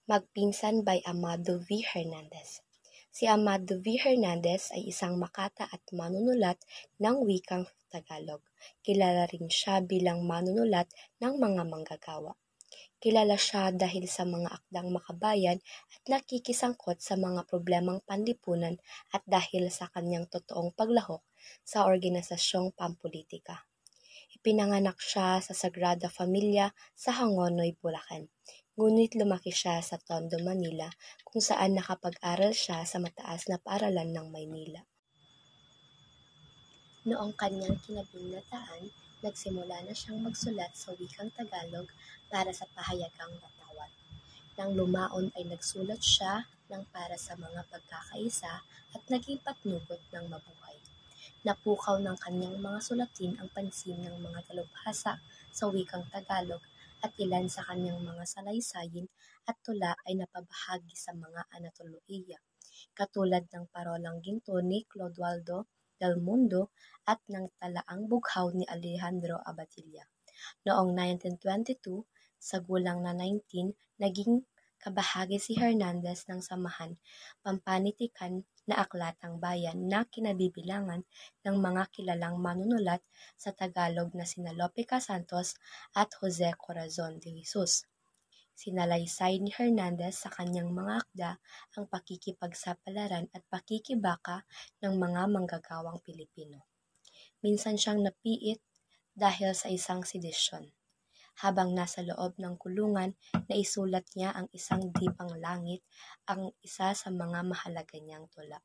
Magpinsan by Amado V. Hernandez. Si Amado V. Hernandez ay isang makata at manunulat ng wikang Tagalog. Kilala rin siya bilang manunulat ng mga manggagawa. Kilala siya dahil sa mga akdang makabayan at nakikisangkot sa mga problemang panlipunan at dahil sa kanyang totoong paglahok sa organisasyong pampulitika. Ipinanganak siya sa Sagrada Familia sa Hangonoy, Bulacan. Ngunit lumaki siya sa Tondo, Manila kung saan nakapag-aral siya sa mataas na paaralan ng Maynila. Noong kanyang kinabinlataan, nagsimula na siyang magsulat sa wikang Tagalog para sa pahayagang Batawan. Nang lumaon ay nagsulat siya ng para sa mga pagkakaisa at naging patnugot ng mabuhay. Napukaw ng kanyang mga sulatin ang pansin ng mga dalubhasa sa wikang Tagalog at ilan sa kanyang mga salaysayin at tula ay napabahagi sa mga Anatolohiya, katulad ng Parolang Ginto ni Clodoaldo del Mundo at ng Talaang Bughaw ni Alejandro Abadilla. Noong 1922, sa gulang na 19, naging kabahagi si Hernandez ng samahan pampanitikan na Aklatang Bayan na kinabibilangan ng mga kilalang manunulat sa Tagalog na sina Lope Casantos at Jose Corazon de Jesus. Sinalaysay ni Hernandez sa kanyang mga akda ang pakikipagsapalaran at pakikibaka ng mga manggagawang Pilipino. Minsan siyang napiit dahil sa isang sedisyon. Habang nasa loob ng kulungan, naisulat niya ang Isang Dibang Langit, ang isa sa mga mahalaga niyang tula.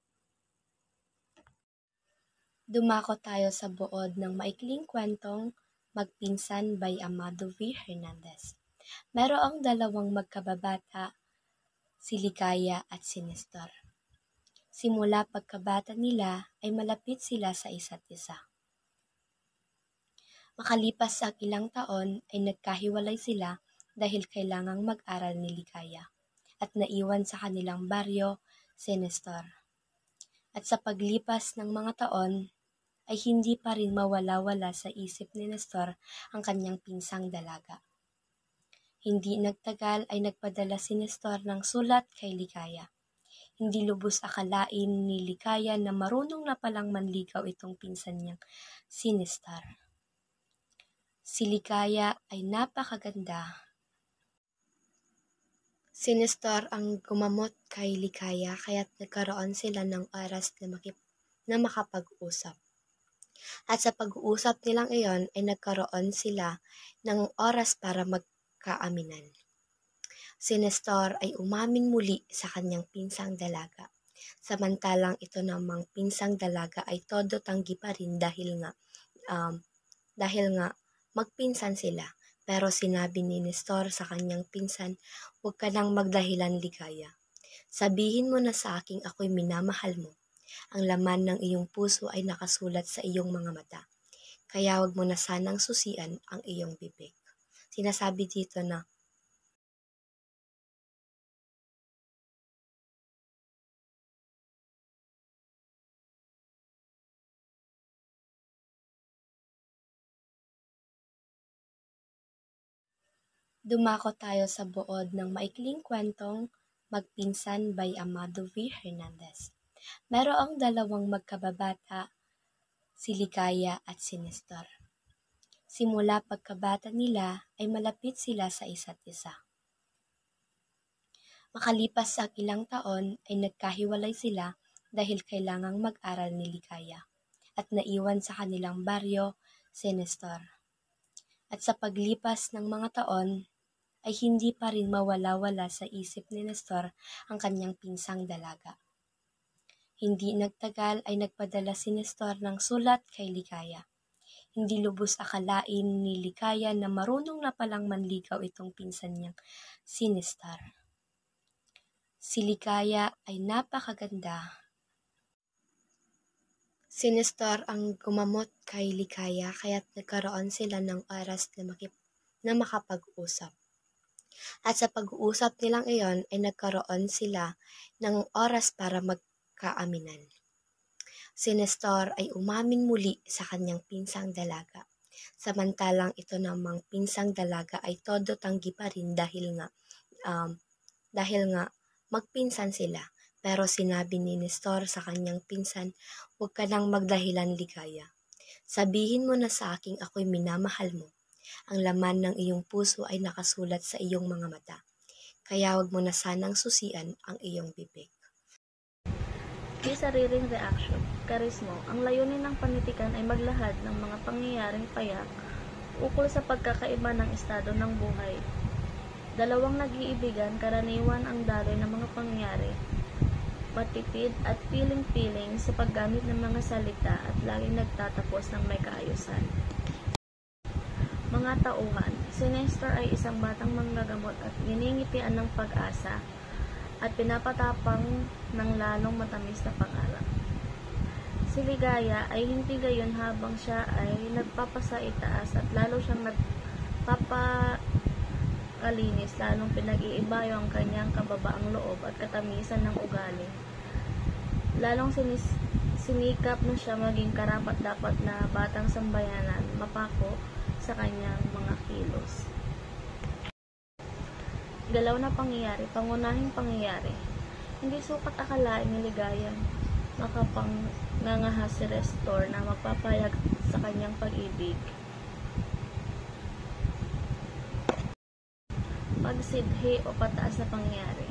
Dumako tayo sa buod ng maikling kwentong Magpinsan by Amado V. Hernandez. Mayroong dalawang magkababata, si Ligaya at si Nestor. Simula pagkabata nila ay malapit sila sa isa't isa. Makalipas ang ilang taon ay nagkahiwalay sila dahil kailangang mag-aral ni Ligaya at naiwan sa kanilang baryo si Nestor. At sa paglipas ng mga taon ay hindi pa rin mawala-wala sa isip ni Nestor ang kanyang pinsang dalaga. Hindi nagtagal ay nagpadala si Nestor ng sulat kay Ligaya. Hindi lubos akalain ni Ligaya na marunong na palang manligaw itong pinsan niyang si Nestor. Si Ligaya ay napakaganda. Si Nestor ang gumamot kay Ligaya kaya't nagkaroon sila ng oras na makapag-usap. At sa pag-uusap nilang iyon ay nagkaroon sila ng oras para magkaaminan. Si Nestor ay umamin muli sa kanyang pinsang dalaga. Samantalang ito namang pinsang dalaga ay todo tanggi pa rin dahil nga magpinsan sila. Pero sinabi ni Nestor sa kanyang pinsan, "Huwag ka nang magdahilan, Ligaya. Sabihin mo na sa aking ako'y minamahal mo. Ang laman ng iyong puso ay nakasulat sa iyong mga mata. Kaya huwag mo na sanang susian ang iyong bibig." Sinasabi dito na dumako tayo sa buod ng maikling kwentong Magpinsan by Amado V. Hernandez. Mayroong dalawang magkababata, si Ligaya at si Nestor. Simula pagkabata nila ay malapit sila sa isa't isa. Makalipas ang ilang taon ay nagkahiwalay sila dahil kailangang mag-aral ni Ligaya at naiwan sa kanilang baryo si Nestor. At sa paglipas ng mga taon ay hindi pa rin mawala-wala sa isip ni Nestor ang kanyang pinsang dalaga. Hindi nagtagal ay nagpadala si Nestor ng sulat kay Ligaya. Hindi lubos akalain ni Ligaya na marunong na palang manligaw itong pinsan niyang si Nestor. Si Ligaya ay napakaganda. Si Nestor ang gumamot kay Ligaya kaya't nagkaroon sila ng oras na makapag-usap. At sa pag-uusap nilang iyon ay nagkaroon sila ng oras para magkaaminan. Si Nestor ay umamin muli sa kanyang pinsang dalaga. Samantalang ito namang pinsang dalaga ay todo tanggi pa rin dahil nga dahil nga magpinsan sila. Pero sinabi ni Nestor sa kanyang pinsan, "Huwag ka nang magdahilan, Ligaya. Sabihin mo na sa aking ako'y minamahal mo. Ang laman ng iyong puso ay nakasulat sa iyong mga mata. Kaya huwag mo na sanang susian ang iyong bibig." Di sariling reaksyon, karismo, ang layunin ng panitikan ay maglahad ng mga pangyayaring payak ukol sa pagkakaiba ng estado ng buhay. Dalawang nag-iibigan, karaniwan ang daloy ng mga pangyayari, matipid at piling-piling sa paggamit ng mga salita at laging nagtatapos ng may kaayusan. Mga tauhan, si Nestor ay isang batang manggagamot at giningipian ng pag-asa at pinapatapang ng lalong matamis na pangarap. Si Ligaya ay hindi gayon habang siya ay nagpapasaitaas at lalo siyang nagpapakalinis, lalong pinag-iibayo ang kanyang kababaang loob at katamisan ng ugali. Lalong sinikap na siya maging karapat-dapat na batang sambayanan, mapako sa kanyang mga kilos. Galaw na pangyayari, pangunahing pangyayari. Hindi sukat akalain ni Ligaya makapangangahas si Nestor na magpapayag sa kanyang pag-ibig. Pagsidhi o pataas na pangyayari.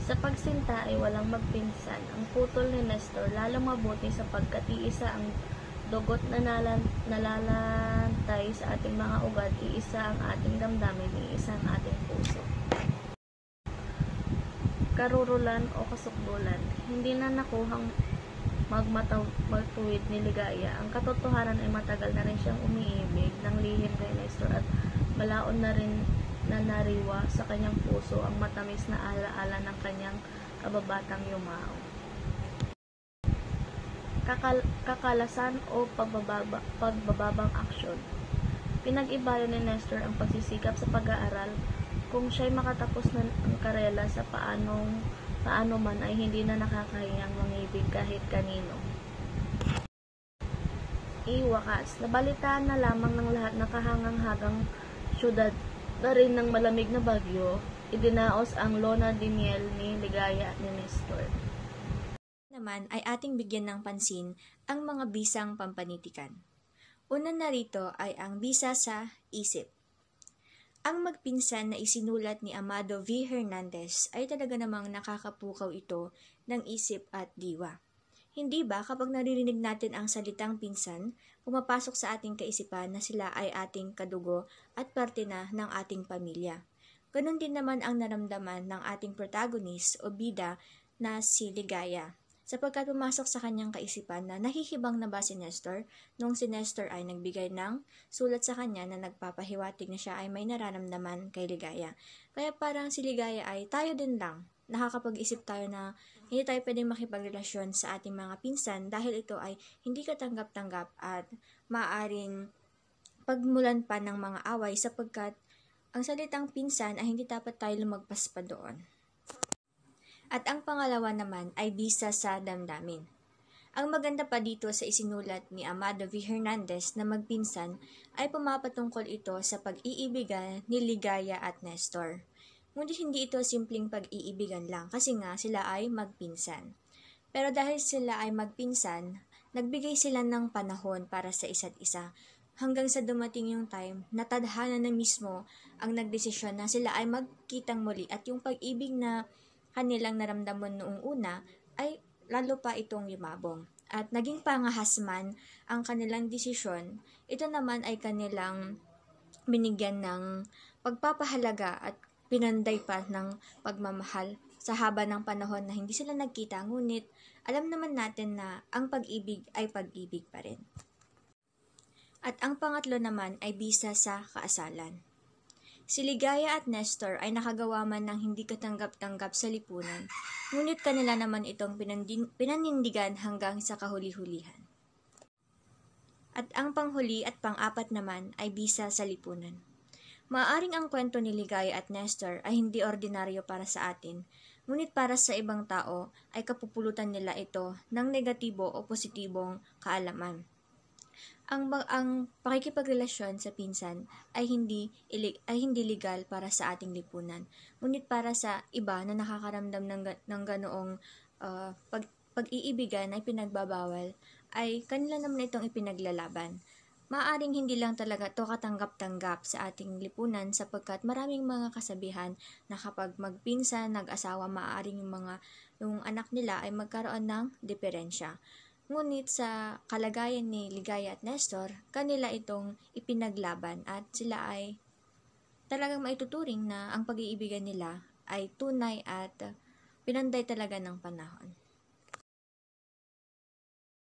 Sa pagsinta ay walang magpinsan. Ang putol ni Nestor lalong mabuti sapagkat iisa ang dugot na nalalantay sa ating mga ugat, iisa ang ating damdamin, iisa ang ating puso. Karurulan o kasukdulan. Hindi na nakuhang magtuwid ni Ligaya. Ang katotohanan ay matagal na rin siyang umiibig ng lihim kay Nestor at malaon na rin na nariwa sa kanyang puso ang matamis na alaala ng kanyang kababatang yumao. Kakalasan o pagbababang aksyon. Pinag-ibayo ni Nestor ang pagsisikap sa pag-aaral. Kung siya'y makatapos ng karela sa paano man ay hindi na nakakahiyang mangibig kahit kanino. Iwakas, nabalitaan na lamang ng lahat na kahangang-hagang syudad na rin ng malamig na bagyo, idinaos ang lona de miel ni Ligaya at ni Nestor. Naman ay ating bigyan ng pansin ang mga bisang pampanitikan. Una narito ay ang bisa sa isip. Ang magpinsan na isinulat ni Amado V. Hernandez ay talaga namang nakakapukaw ito ng isip at diwa. Hindi ba kapag naririnig natin ang salitang pinsan, pumapasok sa ating kaisipan na sila ay ating kadugo at parte na ng ating pamilya. Ganon din naman ang naramdaman ng ating protagonist o bida na si Ligaya, sapagkat pumasok sa kanyang kaisipan na nahihibang na ba si Nestor nung si Nestor ay nagbigay ng sulat sa kanya na nagpapahiwatig na siya ay may nararamdaman kay Ligaya. Kaya parang si Ligaya ay tayo din lang. Nakakapag-isip tayo na hindi tayo pwedeng makipagrelasyon sa ating mga pinsan dahil ito ay hindi katanggap-tanggap at maaaring pagmulan pa ng mga away sapagkat ang salitang pinsan ay hindi dapat tayo lumagpas pa doon. At ang pangalawa naman ay bisa sa damdamin. Ang maganda pa dito sa isinulat ni Amado V. Hernandez na magpinsan ay pumapatungkol ito sa pag-iibigan ni Ligaya at Nestor. Ngunit hindi ito simpleng pag-iibigan lang kasi nga sila ay magpinsan. Pero dahil sila ay magpinsan, nagbigay sila ng panahon para sa isa't isa hanggang sa dumating yung time na tadhana na mismo ang nagdesisyon na sila ay magkitang muli at yung pag-ibig na kanilang naramdaman noong una ay lalo pa itong lumabong. At naging pangahas man ang kanilang desisyon, ito naman ay kanilang binigyan ng pagpapahalaga at pinanday pa ng pagmamahal sa haba ng panahon na hindi sila nagkita, ngunit alam naman natin na ang pag-ibig ay pag-ibig pa rin. At ang pangatlo naman ay bisa sa kaasalan. Si Ligaya at Nestor ay nakagawa man ng hindi katanggap-tanggap sa lipunan, ngunit kanila naman itong pinanindigan hanggang sa kahuli-hulihan. At ang panghuli at pang-apat naman ay bisa sa lipunan. Maaaring ang kwento ni Ligaya at Nestor ay hindi ordinaryo para sa atin, ngunit para sa ibang tao ay kapupulutan nila ito ng negatibo o positibong kaalaman. Ang pakikipagrelasyon sa pinsan ay hindi legal para sa ating lipunan. Ngunit para sa iba na nakakaramdam ng ganoong pag-iibigan ay pinagbabawal, ay kanila naman itong ipinaglalaban. Maaring hindi lang talaga to katanggap-tanggap sa ating lipunan sapagkat maraming mga kasabihan na kapag magpinsan, nag-asawa, maaaring yung anak nila ay magkaroon ng diferensya. Ngunit sa kalagayan ni Ligaya at Nestor, kanila itong ipinaglaban at sila ay talagang maituturing na ang pag-iibigan nila ay tunay at pinanday talaga ng panahon.